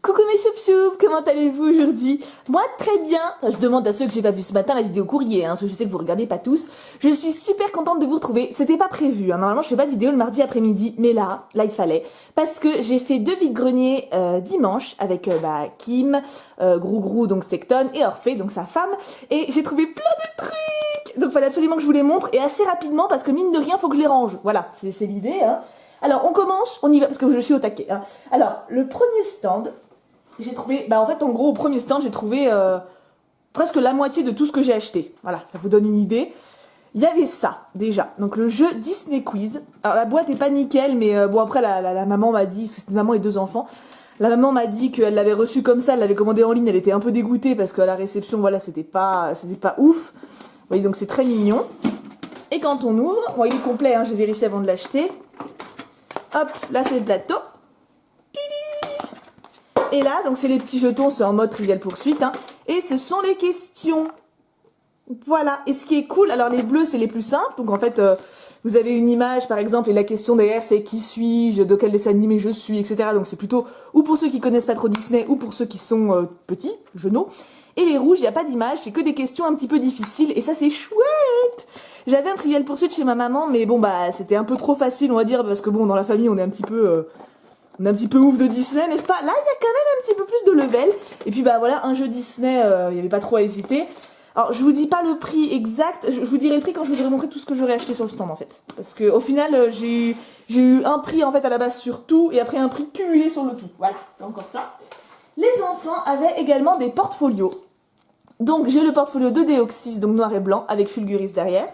Coucou mes choup-choup, comment allez-vous aujourd'hui? Moi très bien, enfin, je demande à ceux que j'ai pas vu ce matin la vidéo courrier, parce que je sais que vous regardez pas tous. Je suis super contente de vous retrouver, c'était pas prévu, normalement je fais pas de vidéo le mardi après-midi, mais là il fallait. Parce que j'ai fait 2 vide-greniers dimanche avec Kim, Grou donc Sexton, et Orphée, donc sa femme, et j'ai trouvé plein de trucs. Donc fallait absolument que je vous les montre, et assez rapidement, parce que mine de rien faut que je les range, voilà, c'est l'idée. Alors on commence, on y va, parce que je suis au taquet. Alors le premier stand, j'ai trouvé, en fait en gros au premier stand j'ai trouvé presque la moitié de tout ce que j'ai acheté. Voilà, ça vous donne une idée. Il y avait ça déjà, donc le jeu Disney Quiz. Alors la boîte est pas nickel, mais bon après la maman m'a dit, parce que c'était maman et 2 enfants, la maman m'a dit qu'elle l'avait reçu comme ça, elle l'avait commandé en ligne, elle était un peu dégoûtée parce qu'à la réception voilà c'était pas ouf. Vous voyez donc c'est très mignon. Et quand on ouvre, bon il est complet, j'ai vérifié avant de l'acheter. Hop, là c'est le plateau. Et là, donc c'est les petits jetons, c'est en mode trivial poursuite. Et ce sont les questions. Voilà. Et ce qui est cool, alors les bleus c'est les plus simples. Donc en fait, vous avez une image par exemple, et la question derrière c'est qui suis-je, de quel dessin animé je suis, etc. Donc c'est plutôt ou pour ceux qui connaissent pas trop Disney, ou pour ceux qui sont petits, genoux. Et les rouges, il n'y a pas d'image, c'est que des questions un petit peu difficiles. Et ça c'est chouette. J'avais un trivial poursuite chez ma maman, mais bon c'était un peu trop facile on va dire, parce que bon dans la famille on est un petit peu... on est un petit peu ouf de Disney, n'est-ce pas? Là, il y a quand même un petit peu plus de level. Et puis, voilà, un jeu Disney, il n'y avait pas trop à hésiter. Alors, je vous dis pas le prix exact. Je vous dirai le prix quand je vous aurai montré tout ce que j'aurais acheté sur le stand, en fait. Parce que au final, j'ai eu un prix, en fait, à la base sur tout, et après un prix cumulé sur le tout. Voilà, c'est encore ça. Les enfants avaient également des portfolios. Donc, j'ai le portfolio de Deoxys, donc noir et blanc, avec Fulguris derrière.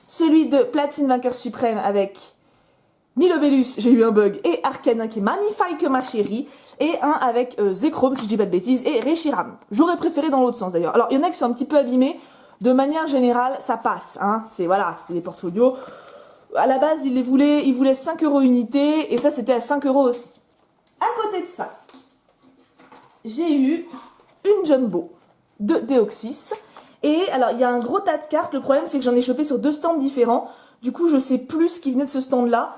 Celui de Platine Vainqueur Suprême avec... Nilobellus, j'ai eu un bug, et Arcanin qui est magnifique ma chérie, et un avec Zekrom, si je dis pas de bêtises, et Reshiram. J'aurais préféré dans l'autre sens d'ailleurs. Alors il y en a qui sont un petit peu abîmés, de manière générale ça passe, c'est des portfolios. À la base ils voulaient 5 € unité, et ça c'était à 5 € aussi. À côté de ça, j'ai eu une jumbo de Deoxys, et alors il y a un gros tas de cartes, le problème c'est que j'en ai chopé sur 2 stands différents, du coup je sais plus ce qui venait de ce stand là.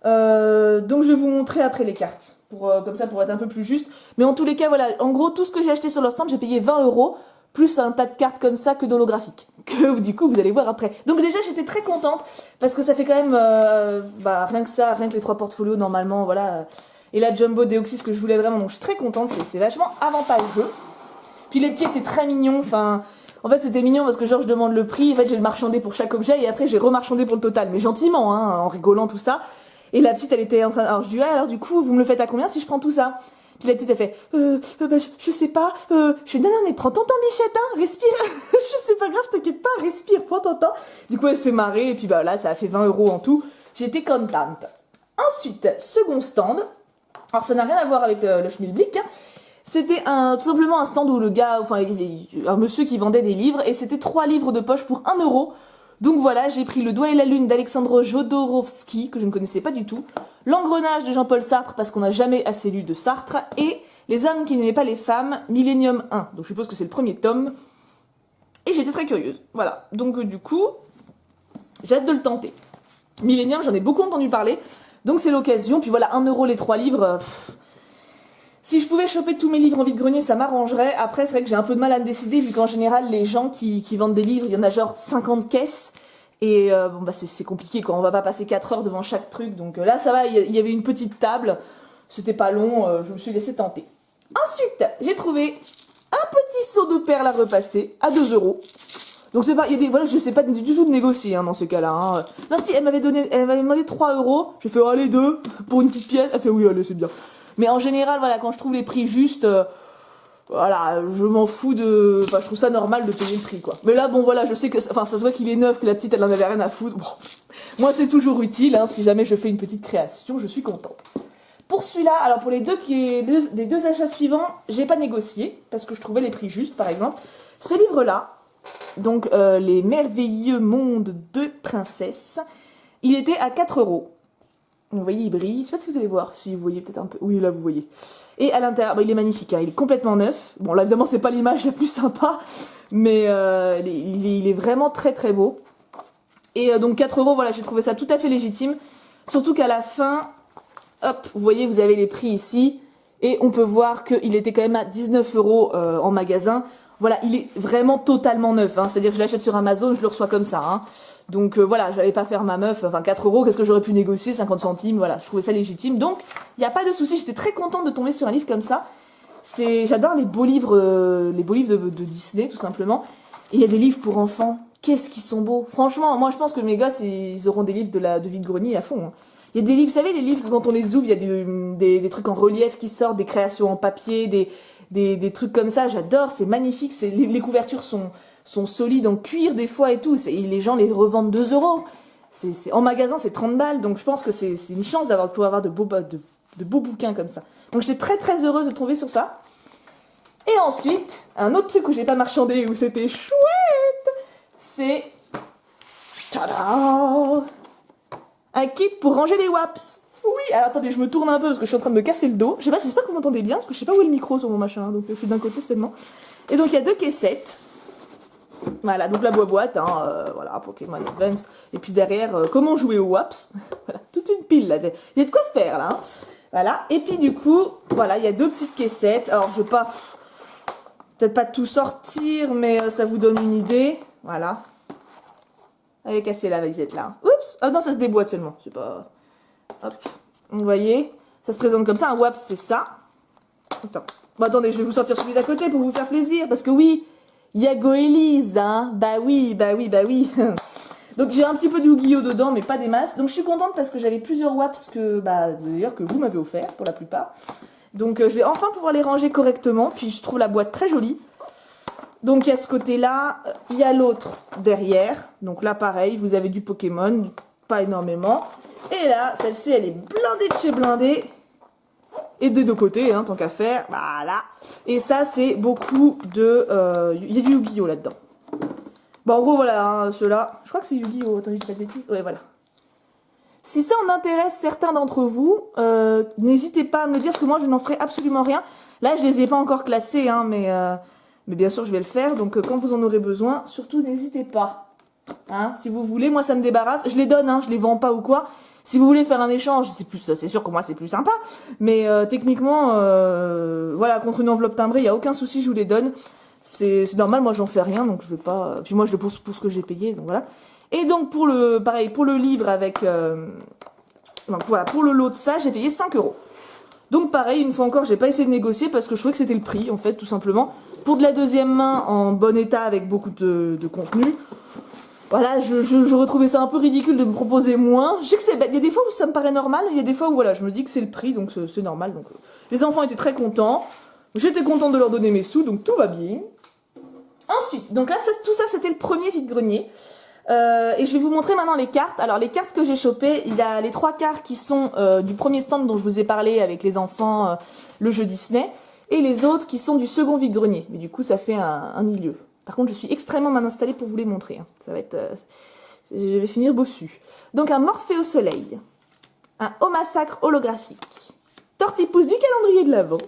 Donc je vais vous montrer après les cartes, comme ça pour être un peu plus juste. Mais en tous les cas, voilà, en gros tout ce que j'ai acheté sur leur stand, j'ai payé 20 €, plus un tas de cartes comme ça que d'holographiques, que du coup vous allez voir après. Donc déjà j'étais très contente, parce que ça fait quand même, rien que ça, rien que les 3 portfolios normalement, voilà. Et la Jumbo Deoxys que je voulais vraiment, donc je suis très contente, c'est vachement avantageux. Puis les petits étaient très mignons, en fait c'était mignon parce que genre je demande le prix, en fait j'ai marchandé pour chaque objet, et après j'ai remarchandé pour le total, mais gentiment, en rigolant tout ça. Et la petite, elle était en train... Alors, je lui dis, alors du coup, vous me le faites à combien si je prends tout ça? Puis la petite, elle fait, je sais pas. Je fais, non, mais prends ton temps, Bichette, respire. Je sais pas grave, t'inquiète pas, respire, prends ton temps. Du coup, elle s'est marrée, et puis là, ça a fait 20 € en tout. J'étais contente. Ensuite, second stand. Alors, ça n'a rien à voir avec le schmilblick. C'était tout simplement un stand où le gars, un monsieur qui vendait des livres, et c'était 3 livres de poche pour 1 €. Donc voilà, j'ai pris Le Doigt et la Lune d'Alexandre Jodorowsky, que je ne connaissais pas du tout, L'Engrenage de Jean-Paul Sartre, parce qu'on n'a jamais assez lu de Sartre, et Les hommes qui n'aimaient pas les femmes, Millennium 1. Donc je suppose que c'est le premier tome. Et j'étais très curieuse. Voilà, donc du coup, j'ai hâte de le tenter. Millennium, j'en ai beaucoup entendu parler, donc c'est l'occasion. Puis voilà, 1 € les 3 livres... Si je pouvais choper tous mes livres en vide-grenier, ça m'arrangerait. Après, c'est vrai que j'ai un peu de mal à me décider, vu qu'en général, les gens qui vendent des livres, il y en a genre 50 caisses. Et c'est compliqué, quoi. On va pas passer 4 heures devant chaque truc. Donc là, ça va, il y avait une petite table. C'était pas long, je me suis laissé tenter. Ensuite, j'ai trouvé un petit seau de perles à repasser, à 2 €. Donc c'est pas, je sais pas du tout de négocier dans ce cas-là. Non, si, elle m'avait demandé 3 €. J'ai fait, allez, 2 pour une petite pièce. Elle fait, oui, allez, c'est bien. Mais en général, voilà, quand je trouve les prix justes, je m'en fous je trouve ça normal de payer le prix, quoi. Mais là, bon, voilà, je sais que, ça se voit qu'il est neuf, que la petite, elle en avait rien à foutre. Bon, moi, c'est toujours utile, si jamais je fais une petite création, je suis contente. Pour celui-là, alors pour les deux achats suivants, j'ai pas négocié, parce que je trouvais les prix justes, par exemple. Ce livre-là, donc, Les merveilleux mondes de princesse, il était à 4 €. Vous voyez, il brille. Je sais pas si vous allez voir. Si vous voyez peut-être un peu. Oui, là, vous voyez. Et à l'intérieur, il est magnifique. Il est complètement neuf. Bon, là, évidemment, c'est pas l'image la plus sympa. Mais il est vraiment très, très beau. Et donc, 4 €, voilà, j'ai trouvé ça tout à fait légitime. Surtout qu'à la fin, hop, vous voyez, vous avez les prix ici. Et on peut voir qu'il était quand même à 19 € en magasin. Voilà, il est vraiment totalement neuf, hein. C'est-à-dire que je l'achète sur Amazon, je le reçois comme ça, hein. Donc voilà, j'allais pas faire ma meuf, enfin 4 €, qu'est-ce que j'aurais pu négocier, 50 centimes, voilà, je trouvais ça légitime. Donc, il n'y a pas de souci, j'étais très contente de tomber sur un livre comme ça. J'adore les beaux livres de Disney, tout simplement. Et il y a des livres pour enfants, qu'est-ce qu'ils sont beaux. Franchement, moi je pense que mes gosses, ils auront des livres de vide-grenier à fond, hein. Il y a des livres, vous savez, les livres, quand on les ouvre, il y a des trucs en relief qui sortent, des créations en papier, des trucs comme ça, j'adore, c'est magnifique, les couvertures sont solides en cuir des fois et tout, les gens les revendent 2 €. En magasin, c'est 30 balles, donc je pense que c'est une chance de pouvoir avoir de beaux bouquins comme ça. Donc j'étais très très heureuse de trouver sur ça. Et ensuite, un autre truc où j'ai pas marchandé, où c'était chouette, c'est... Tada, un kit pour ranger les WAPS. Oui, alors attendez, je me tourne un peu parce que je suis en train de me casser le dos. J'espère que vous m'entendez bien, parce que je sais pas où est le micro sur mon machin, donc je suis d'un côté seulement. Et donc il y a 2 caissettes. Voilà, donc la boîte, hein, voilà, Pokémon Advance. Et puis derrière, comment jouer au WAPS. Voilà, toute une pile là. Il y a de quoi faire là, hein. Voilà, et puis du coup, voilà, il y a 2 petites caissettes. Alors je vais pas, peut-être pas tout sortir, mais ça vous donne une idée. Voilà. Elle est cassée la vasette là. Oups, ah non, ça se déboîte seulement, c'est pas... Hop, vous voyez, ça se présente comme ça, un WAPS c'est ça. Attends, bon, attendez, je vais vous sortir celui d'à côté pour vous faire plaisir, parce que oui, il y a Goélise, hein, bah oui. Donc j'ai un petit peu de Yu-Gi-Oh dedans, mais pas des masses. Donc je suis contente parce que j'avais plusieurs WAPS d'ailleurs que vous m'avez offert pour la plupart. Donc je vais enfin pouvoir les ranger correctement, puis je trouve la boîte très jolie. Donc il y a ce côté-là, il y a l'autre derrière. Donc là pareil, vous avez du Pokémon, pas énormément. Et là, celle-ci, elle est blindée de chez blindée. Et de 2 côtés, hein, tant qu'à faire. Voilà. Et ça, c'est beaucoup de... Il y a du Yu-Gi-Oh là-dedans. Bon, en gros, voilà, hein, ceux-là. Je crois que c'est Yu-Gi-Oh. Attendez, je dis pas de bêtises. Ouais, voilà. Si ça en intéresse certains d'entre vous, n'hésitez pas à me le dire, parce que moi, je n'en ferai absolument rien. Là, je les ai pas encore classés, hein, mais bien sûr, je vais le faire. Donc, quand vous en aurez besoin, surtout, n'hésitez pas. Hein, si vous voulez, moi, ça me débarrasse. Je les donne, hein, je les vends pas ou quoi. Si vous voulez faire un échange, c'est sûr que moi c'est plus sympa, mais techniquement, voilà, contre une enveloppe timbrée, il n'y a aucun souci, je vous les donne. C'est normal, moi j'en fais rien, donc je vais pas. Puis moi je le pose pour ce que j'ai payé, donc voilà. Et donc pareil, pour le livre avec, donc voilà, pour le lot de ça, j'ai payé 5 €. Donc pareil, une fois encore, j'ai pas essayé de négocier parce que je trouvais que c'était le prix, en fait, tout simplement. Pour de la deuxième main en bon état avec beaucoup de contenu. Voilà, je retrouvais ça un peu ridicule de me proposer moins. Je sais que il y a des fois où ça me paraît normal, il y a des fois où voilà, je me dis que c'est le prix, donc c'est normal. Donc les enfants étaient très contents. J'étais contente de leur donner mes sous, donc tout va bien. Ensuite, donc là, tout ça, c'était le premier vide-grenier. Et je vais vous montrer maintenant les cartes. Alors les cartes que j'ai chopées, il y a les 3 cartes qui sont du premier stand dont je vous ai parlé avec les enfants, le jeu Disney, et les autres qui sont du second vide-grenier. Mais du coup, ça fait un milieu. Par contre, je suis extrêmement mal installée pour vous les montrer, hein. Ça va être... je vais finir bossu. Donc, un Morphée au soleil. Un Omasacre holographique. Tortipousse du calendrier de l'Avent.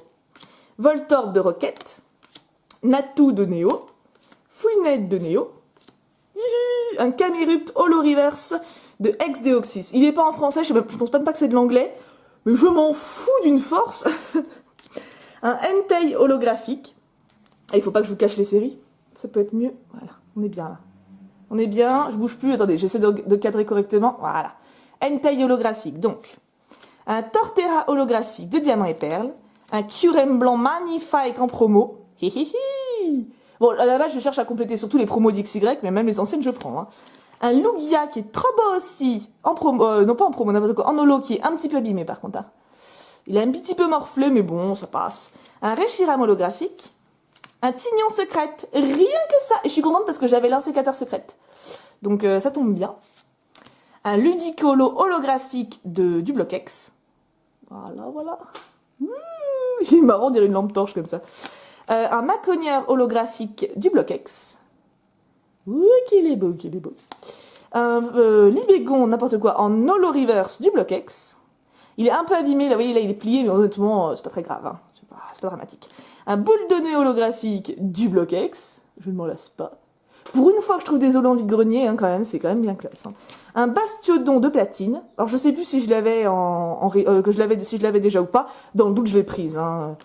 Voltorb de Roquette. Natou de Néo. Fouinette de Néo. Un Camerupt Holo-Reverse de Ex-Deoxys. Il n'est pas en français, je pense même pas que c'est de l'anglais. Mais je m'en fous d'une force. Un Entei holographique. Il faut pas que je vous cache les séries. Ça peut être mieux. Voilà, on est bien là. On est bien, je bouge plus. Attendez, j'essaie de cadrer correctement. Voilà. Entei holographique. Donc, un Torterra holographique de diamants et perles. Un Kyurem blanc magnifique en promo. Hihihi. Bon, à la base, je cherche à compléter surtout les promos d'XY, mais même les anciennes, je prends, hein. Un Lugia qui est trop beau aussi. En promo, non pas en promo, n'importe quoi. En holo qui est un petit peu abîmé par contre, hein. Il est un petit peu morflé, mais bon, ça passe. Un Reshiram holographique. Un Tignon secrète, rien que ça. Et je suis contente parce que j'avais l'insécateur secrète. Donc ça tombe bien. Un Ludicolo holographique du Bloquex. Voilà. Il est marrant, on dirait une lampe torche comme ça. Un Maconière holographique du Bloquex. Qu'il est beau. Un Libégon, n'importe quoi, en holo reverse du Bloquex. Il est un peu abîmé, là, vous voyez, là il est plié, mais honnêtement, c'est pas très grave, hein. C'est pas dramatique. Un boule de nez holographique du Bloquex. Je ne m'en lasse pas. Pour une fois que je trouve des holos en vide-grenier, hein, quand même, c'est quand même bien classe. Hein. Un bastiodon de platine. Alors, je sais plus si je l'avais si je l'avais déjà ou pas. Dans le doute, je l'ai prise. Hein.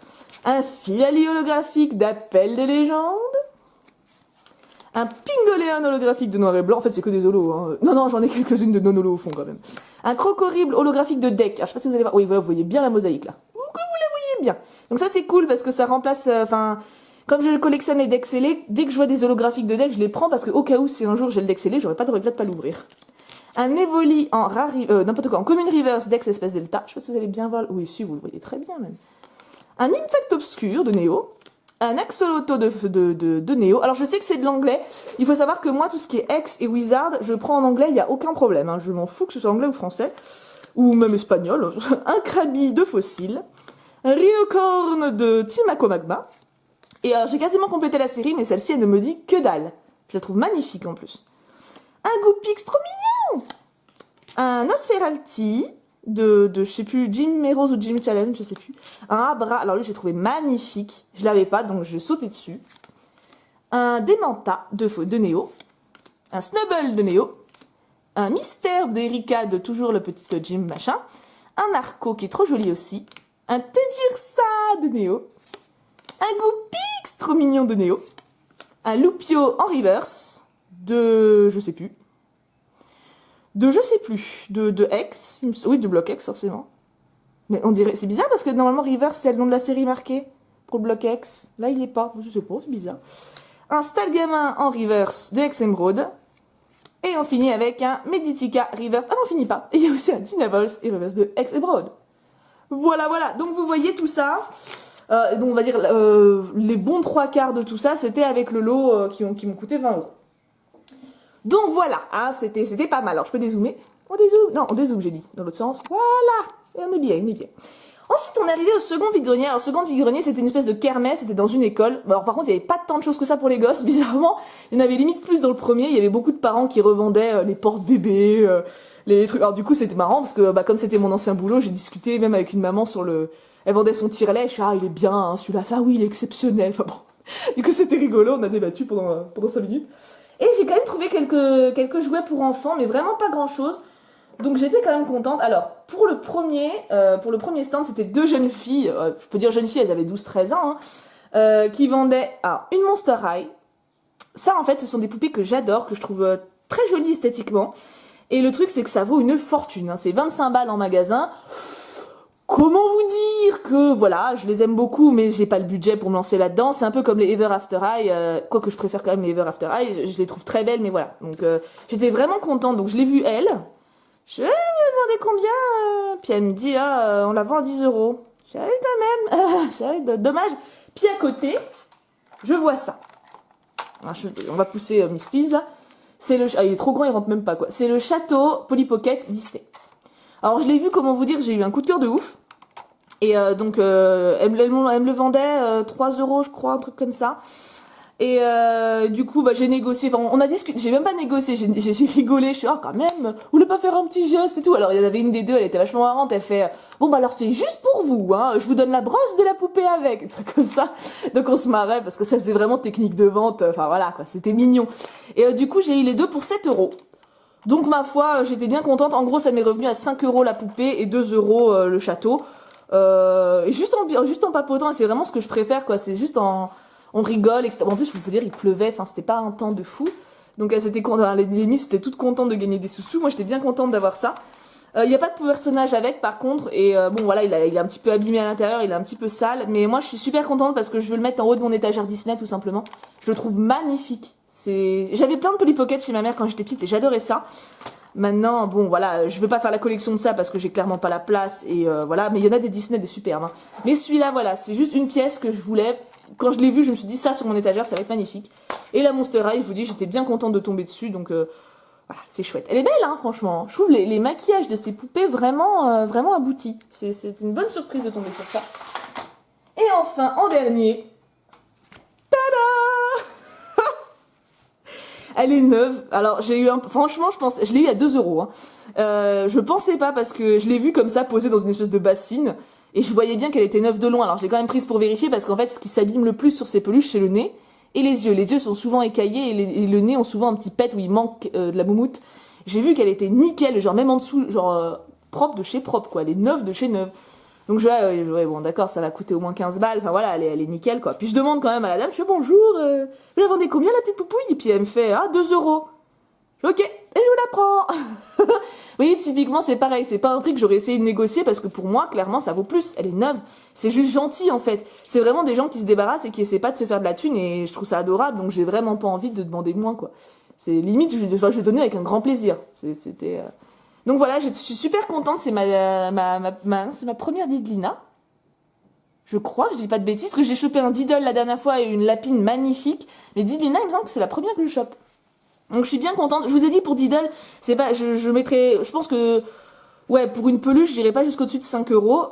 Un filali holographique d'appel des légendes. Un pingoléon holographique de noir et blanc. En fait, c'est que des holos. Hein. Non, j'en ai quelques-unes de non-holos au fond, quand même. Un crocorrible holographique de deck. Alors, je sais pas si vous allez voir. Oui, vous voyez bien la mosaïque, là. Vous la voyez bien. Donc ça, c'est cool parce que ça remplace... comme je collectionne les decks scellés, dès que je vois des holographiques de deck, je les prends parce que au cas où, si un jour j'ai le deck scellé, j'aurais pas de regret de pas l'ouvrir. Un Evoli en n'importe quoi, en Commune Reverse, Dex Espèce Delta. Je sais pas si vous allez bien voir. Oui, si, vous le voyez très bien, même. Un Infect Obscur de Néo. Un Axolotl de Néo. Alors, je sais que c'est de l'anglais. Il faut savoir que moi, tout ce qui est X et Wizard, je prends en anglais, il n'y a aucun problème. Hein. Je m'en fous que ce soit anglais ou français. Ou même espagnol. Un Krabi de Fossile. Un Rhinocorn de Timako Magma. Et j'ai quasiment complété la série, mais celle-ci, elle ne me dit que dalle. Je la trouve magnifique, en plus. Un Goopix trop mignon. Un Nosferalti de je sais plus, Jim Meros ou Jim Challenge, je sais plus. Un Abra, alors lui j'ai trouvé magnifique, je l'avais pas donc je sautais dessus. Un Demanta de Néo. Un Snubble de Néo. Un Mystère d'Erika de toujours le petit Jim machin. Un Arco qui est trop joli aussi. Un Tedursa de Néo. Un Goopix trop mignon de Néo. Un Lupio en reverse de je sais plus. De X, oui, de bloc X, forcément. Mais on dirait, c'est bizarre parce que normalement, Reverse, c'est le nom de la série marqué pour le bloc X. Là, il est pas, je sais pas, c'est bizarre. Un Stalgamin en Reverse de X Emerald. Et on finit avec un Meditica Reverse. Ah non, on finit pas. Et il y a aussi un Dynavols et Reverse de X Emerald. Voilà. Donc, vous voyez tout ça. Donc, on va dire, les bons 3/4 de tout ça, c'était avec le lot qui m'ont coûté 20 €. Donc voilà, hein, c'était pas mal. Alors je peux dézoomer. On dézoome. Non, on dézoome, j'ai dit, dans l'autre sens. Voilà. Et on est bien. Ensuite, on est arrivé au second vide-grenier. Alors, le second vide-grenier, c'était une espèce de kermesse, c'était dans une école. Bon, alors, par contre, il n'y avait pas tant de choses que ça pour les gosses, bizarrement. Il y en avait limite plus dans le premier. Il y avait beaucoup de parents qui revendaient les porte-bébés, les trucs. Alors, du coup, c'était marrant parce que, comme c'était mon ancien boulot, j'ai discuté même avec une maman sur le... Elle vendait son tire-lait. Je suis il est bien, hein, celui-là. Ah oui, il est exceptionnel. Enfin bon. Du coup, c'était rigolo. On a débattu pendant 5 minutes. Et j'ai quand même trouvé quelques jouets pour enfants, mais vraiment pas grand-chose. Donc j'étais quand même contente. Alors, pour le premier stand, c'était 2 jeunes filles, je peux dire jeunes filles, elles avaient 12-13 ans, hein, qui vendaient une Monster High. Ça, en fait, ce sont des poupées que j'adore, que je trouve très jolies esthétiquement. Et le truc, c'est que ça vaut une fortune. Hein. C'est 25 balles en magasin. Comment vous dire que, voilà, je les aime beaucoup, mais j'ai pas le budget pour me lancer là-dedans. C'est un peu comme les Ever After High, quoique je préfère quand même les Ever After High, je les trouve très belles, mais voilà. Donc, j'étais vraiment contente. Donc, je l'ai vue, elle. Je me demandais combien, puis elle me dit, on la vend à 10 €. J'ai quand même, dommage. Puis à côté, je vois ça. Alors, on va pousser Misty's, là. C'est il est trop grand, il rentre même pas, quoi. C'est le château Polly Pocket Disney. Alors, je l'ai vu, comment vous dire, j'ai eu un coup de cœur de ouf. Et donc, elle me le vendait 3 €, je crois, un truc comme ça. Et du coup, j'ai négocié. Enfin, on a discuté. J'ai même pas négocié. J'ai rigolé. Je suis quand même. Vous voulez pas faire un petit geste et tout. Alors, il y en avait une des deux. Elle était vachement marrante. Elle fait alors c'est juste pour vous. Hein. Je vous donne la brosse de la poupée avec. Des trucs comme ça. Donc on se marrait parce que ça faisait vraiment technique de vente. Enfin voilà quoi. C'était mignon. Et du coup, j'ai eu les deux pour 7 €. Donc ma foi, j'étais bien contente. En gros, ça m'est revenu à 5 € la poupée et 2 € le château. Et juste en papotant, c'est vraiment ce que je préfère, quoi. C'est juste on rigole, etc. En plus, il faut dire, il pleuvait, enfin, c'était pas un temps de fou. Donc, elles étaient contentes, les Miss étaient toutes contentes de gagner des sous-sous. Moi, j'étais bien contente d'avoir ça. Il n'y a pas de personnage avec, par contre. Et voilà, il est un petit peu abîmé à l'intérieur, il est un petit peu sale. Mais moi, je suis super contente parce que je veux le mettre en haut de mon étagère Disney, tout simplement. Je le trouve magnifique. J'avais plein de Polly Pocket chez ma mère quand j'étais petite et j'adorais ça. Maintenant, voilà, je veux pas faire la collection de ça parce que j'ai clairement pas la place et voilà, mais il y en a des Disney, des superbes. Hein. Mais celui-là, voilà, c'est juste une pièce que je voulais. Quand je l'ai vu, je me suis dit ça sur mon étagère, ça va être magnifique. Et la Monster High, je vous dis, j'étais bien contente de tomber dessus, donc voilà, c'est chouette. Elle est belle, hein, franchement. Je trouve les maquillages de ces poupées vraiment, vraiment aboutis. C'est une bonne surprise de tomber sur ça. Et enfin, en dernier, tada! Elle est neuve. Alors j'ai eu franchement, je l'ai eu à 2 €. Hein. Je pensais pas parce que je l'ai vue comme ça posée dans une espèce de bassine et je voyais bien qu'elle était neuve de loin. Alors je l'ai quand même prise pour vérifier parce qu'en fait, ce qui s'abîme le plus sur ces peluches, c'est le nez. Et les yeux. Les yeux sont souvent écaillés et le nez ont souvent un petit pet où il manque de la moumoute. J'ai vu qu'elle était nickel, genre même en dessous, genre propre de chez propre, quoi. Elle est neuve de chez neuve. Donc ouais, bon d'accord, ça va coûter au moins 15 balles, enfin voilà, elle est nickel, quoi. Puis je demande quand même à la dame, je fais bonjour, vous la vendez combien la petite poupouille? Et puis elle me fait, ah, 2 euros. Ok, et je vous la prends. Vous voyez, typiquement, c'est pareil. C'est pas un prix que j'aurais essayé de négocier parce que pour moi, clairement, ça vaut plus. Elle est neuve. C'est juste gentil, en fait. C'est vraiment des gens qui se débarrassent et qui essaient pas de se faire de la thune et je trouve ça adorable. Donc, j'ai vraiment pas envie de demander moins, quoi. C'est limite, je donnais avec un grand plaisir. C'était. Donc voilà, je suis super contente. C'est c'est ma première Didlina. Je crois, je dis pas de bêtises, parce que j'ai chopé un Diddle la dernière fois et une lapine magnifique. Mais Didlina, il me semble que c'est la première que je chope. Donc je suis bien contente. Je vous ai dit pour Diddle, c'est pas, je mettrais, je pense que, ouais, pour une peluche, je dirais pas jusqu'au-dessus de 5 euros.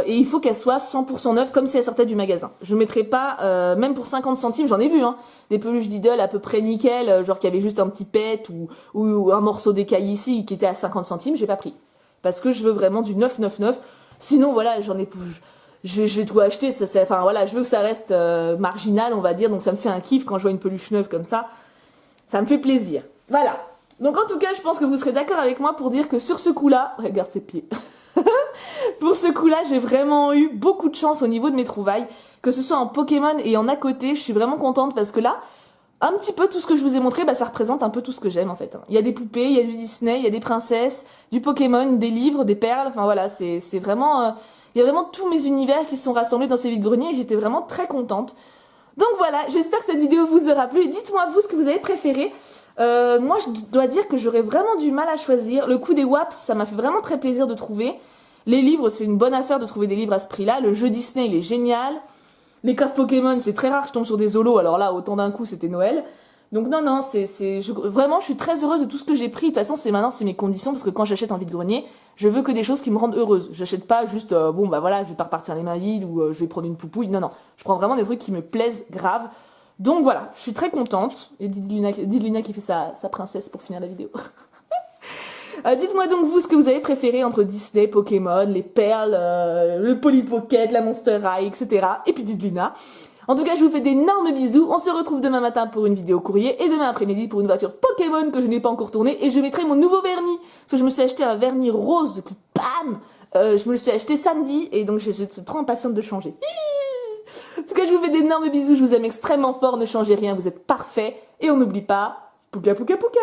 Et il faut qu'elle soit 100% neuve, comme si elle sortait du magasin. Je mettrais pas, même pour 50 centimes, j'en ai vu, hein, des peluches Diddle à peu près nickel, genre qui avait juste un petit pet ou un morceau d'écaille ici qui était à 50 centimes, j'ai pas pris. Parce que je veux vraiment du 9,99. Sinon, voilà, j'en ai plus. Je vais tout acheter, enfin voilà, je veux que ça reste marginal, on va dire, donc ça me fait un kiff quand je vois une peluche neuve comme ça. Ça me fait plaisir. Voilà. Donc en tout cas, je pense que vous serez d'accord avec moi pour dire que sur ce coup-là, regarde ses pieds. Pour ce coup-là, j'ai vraiment eu beaucoup de chance au niveau de mes trouvailles, que ce soit en Pokémon et en à côté. Je suis vraiment contente parce que là, un petit peu tout ce que je vous ai montré, bah ça représente un peu tout ce que j'aime en fait. Il y a des poupées, il y a du Disney, il y a des princesses, du Pokémon, des livres, des perles. Enfin voilà, c'est vraiment, il y a vraiment tous mes univers qui sont rassemblés dans ces vides-greniers et j'étais vraiment très contente. Donc voilà, j'espère que cette vidéo vous aura plu. Dites-moi vous ce que vous avez préféré. Moi, je dois dire que j'aurais vraiment du mal à choisir. Le coup des WAPS, ça m'a fait vraiment très plaisir de trouver. Les livres, c'est une bonne affaire de trouver des livres à ce prix-là. Le jeu Disney, il est génial. Les cartes Pokémon, c'est très rare que je tombe sur des holos. Alors là, autant d'un coup, c'était Noël. Donc non, vraiment, je suis très heureuse de tout ce que j'ai pris. De toute façon, maintenant, c'est mes conditions parce que quand j'achète en vide-grenier, je veux que des choses qui me rendent heureuse. J'achète pas juste, bon bah voilà, je vais pas repartir les mains vides ou je vais prendre une poupouille. Non, non, je prends vraiment des trucs qui me plaisent grave. Donc voilà, je suis très contente. Et Didlina qui fait sa princesse pour finir la vidéo. Dites-moi donc vous ce que vous avez préféré entre Disney, Pokémon, les perles, le Polly Pocket, la Monster High, etc. Et puis Didlina. En tout cas, je vous fais d'énormes bisous. On se retrouve demain matin pour une vidéo courrier et demain après-midi pour une voiture Pokémon que je n'ai pas encore tournée. Et je mettrai mon nouveau vernis. Parce que je me suis acheté un vernis rose qui, bam, je me le suis acheté samedi et donc je suis trop impatiente de changer. En tout cas, je vous fais d'énormes bisous. Je vous aime extrêmement fort. Ne changez rien. Vous êtes parfaits. Et on n'oublie pas, Pouka Pouka Pouka.